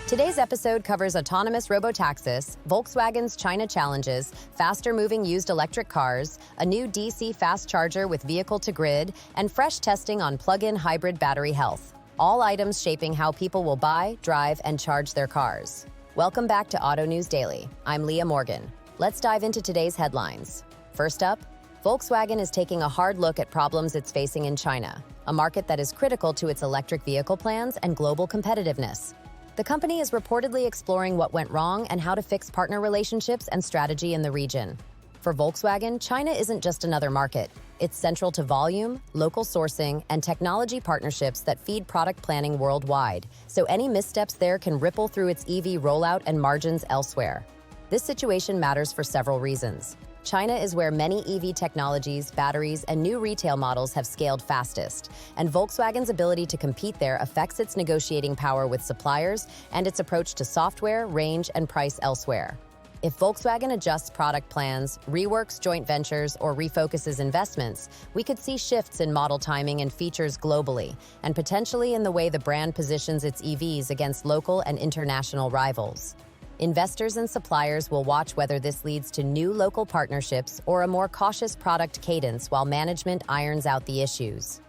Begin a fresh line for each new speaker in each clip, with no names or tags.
Today's episode covers autonomous robotaxis, Volkswagen's China challenges, faster-moving used electric cars, a new DC fast charger with vehicle-to-grid, and fresh testing on plug-in hybrid battery health. All items shaping how people will buy, drive, and charge their cars. Welcome back to Autonews Daily. I'm Leah Morgan. Let's dive into today's headlines. First up, Volkswagen is taking a hard look at problems it's facing in China, a market that is critical to its electric vehicle plans and global competitiveness. The company is reportedly exploring what went wrong and how to fix partner relationships and strategy in the region. For Volkswagen, China isn't just another market. It's central to volume, local sourcing, and technology partnerships that feed product planning worldwide, so any missteps there can ripple through its EV rollout and margins elsewhere. This situation matters for several reasons. China is where many EV technologies, batteries, and new retail models have scaled fastest, and Volkswagen's ability to compete there affects its negotiating power with suppliers and its approach to software, range, and price elsewhere. If Volkswagen adjusts product plans, reworks joint ventures, or refocuses investments, we could see shifts in model timing and features globally, and potentially in the way the brand positions its EVs against local and international rivals. Investors and suppliers will watch whether this leads to new local partnerships or a more cautious product cadence while management irons out the issues.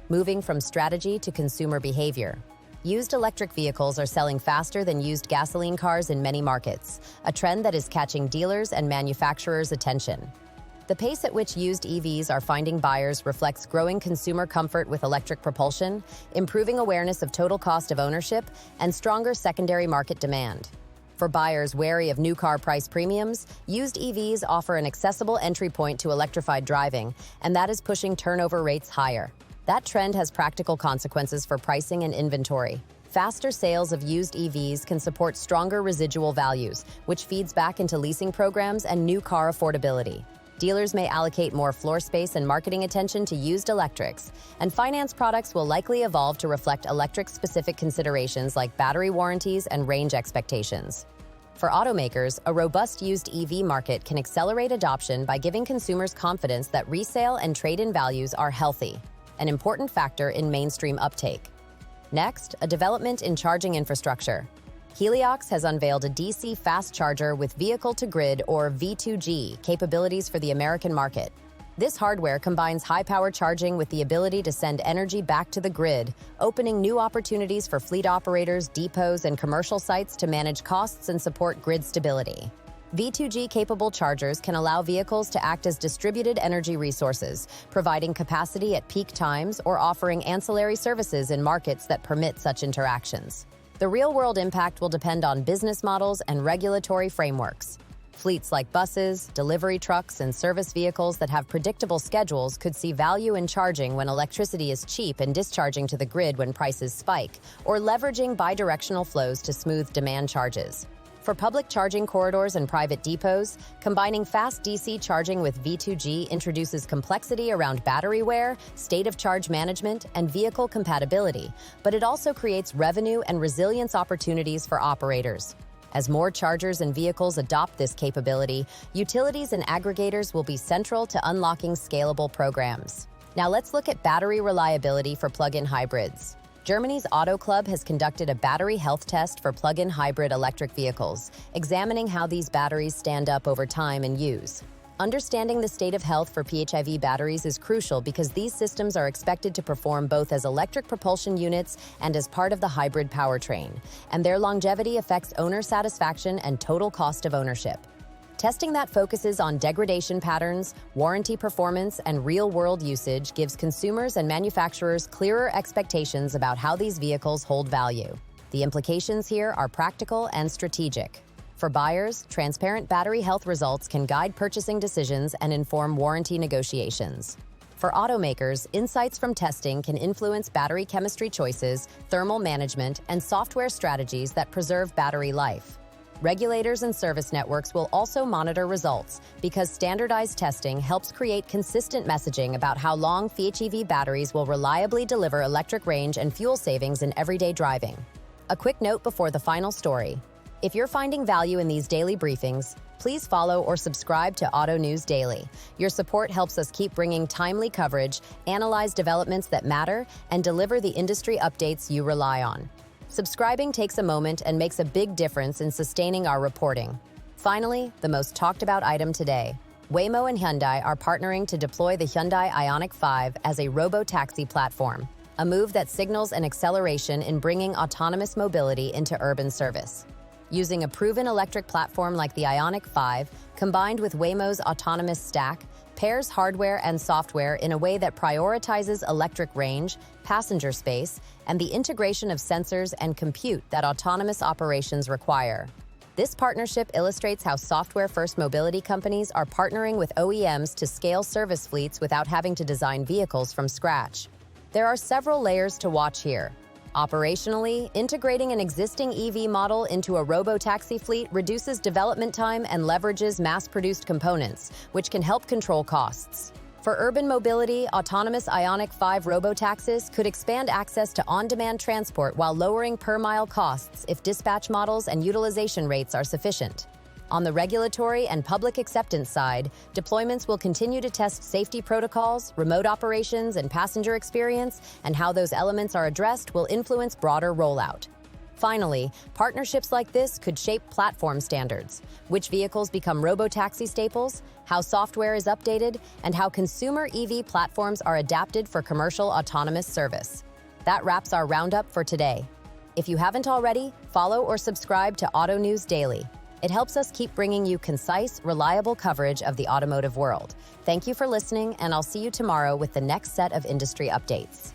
Moving from strategy to consumer behavior. Used electric vehicles are selling faster than used gasoline cars in many markets, a trend that is catching dealers and manufacturers' attention. The pace at which used EVs are finding buyers reflects growing consumer comfort with electric propulsion, improving awareness of total cost of ownership, and stronger secondary market demand. For buyers wary of new car price premiums, used EVs offer an accessible entry point to electrified driving, and that is pushing turnover rates higher. That trend has practical consequences for pricing and inventory. Faster sales of used EVs can support stronger residual values, which feeds back into leasing programs and new car affordability. Dealers may allocate more floor space and marketing attention to used electrics, and finance products will likely evolve to reflect electric-specific considerations like battery warranties and range expectations. For automakers, a robust used EV market can accelerate adoption by giving consumers confidence that resale and trade-in values are healthy, an important factor in mainstream uptake. Next, a development in charging infrastructure. Heliox has unveiled a DC fast charger with vehicle-to-grid or V2G capabilities for the American market. This hardware combines high-power charging with the ability to send energy back to the grid, opening new opportunities for fleet operators, depots, and commercial sites to manage costs and support grid stability. V2G-capable chargers can allow vehicles to act as distributed energy resources, providing capacity at peak times or offering ancillary services in markets that permit such interactions. The real-world impact will depend on business models and regulatory frameworks. Fleets like buses, delivery trucks, and service vehicles that have predictable schedules could see value in charging when electricity is cheap and discharging to the grid when prices spike, or leveraging bidirectional flows to smooth demand charges. For public charging corridors and private depots, combining fast DC charging with V2G introduces complexity around battery wear, state of charge management, and vehicle compatibility, but it also creates revenue and resilience opportunities for operators. As more chargers and vehicles adopt this capability, utilities and aggregators will be central to unlocking scalable programs. Now let's look at battery reliability for plug-in hybrids. Germany's Auto Club has conducted a battery health test for plug-in hybrid electric vehicles, examining how these batteries stand up over time and use. Understanding the state of health for PHEV batteries is crucial because these systems are expected to perform both as electric propulsion units and as part of the hybrid powertrain, and their longevity affects owner satisfaction and total cost of ownership. Testing that focuses on degradation patterns, warranty performance, and real-world usage gives consumers and manufacturers clearer expectations about how these vehicles hold value. The implications here are practical and strategic. For buyers, transparent battery health results can guide purchasing decisions and inform warranty negotiations. For automakers, insights from testing can influence battery chemistry choices, thermal management, and software strategies that preserve battery life. Regulators and service networks will also monitor results because standardized testing helps create consistent messaging about how long PHEV batteries will reliably deliver electric range and fuel savings in everyday driving. A quick note before the final story. If you're finding value in these daily briefings, please follow or subscribe to Autonews Daily. Your support helps us keep bringing timely coverage, analyze developments that matter, and deliver the industry updates you rely on. Subscribing takes a moment and makes a big difference in sustaining our reporting. Finally, the most talked about item today. Waymo and Hyundai are partnering to deploy the Hyundai Ioniq 5 as a robotaxi platform, a move that signals an acceleration in bringing autonomous mobility into urban service. Using a proven electric platform like the Ioniq 5, combined with Waymo's autonomous stack, pairs hardware and software in a way that prioritizes electric range, passenger space, and the integration of sensors and compute that autonomous operations require. This partnership illustrates how software-first mobility companies are partnering with OEMs to scale service fleets without having to design vehicles from scratch. There are several layers to watch here. Operationally, integrating an existing EV model into a robotaxi fleet reduces development time and leverages mass-produced components, which can help control costs. For urban mobility, autonomous Ioniq 5 robotaxis could expand access to on-demand transport while lowering per-mile costs if dispatch models and utilization rates are sufficient. On the regulatory and public acceptance side, deployments will continue to test safety protocols, remote operations, and passenger experience, and how those elements are addressed will influence broader rollout. Finally, partnerships like this could shape platform standards, which vehicles become robotaxi staples, how software is updated, and how consumer EV platforms are adapted for commercial autonomous service. That wraps our roundup for today. If you haven't already, follow or subscribe to Autonews Daily. It helps us keep bringing you concise, reliable coverage of the automotive world. Thank you for listening, and I'll see you tomorrow with the next set of industry updates.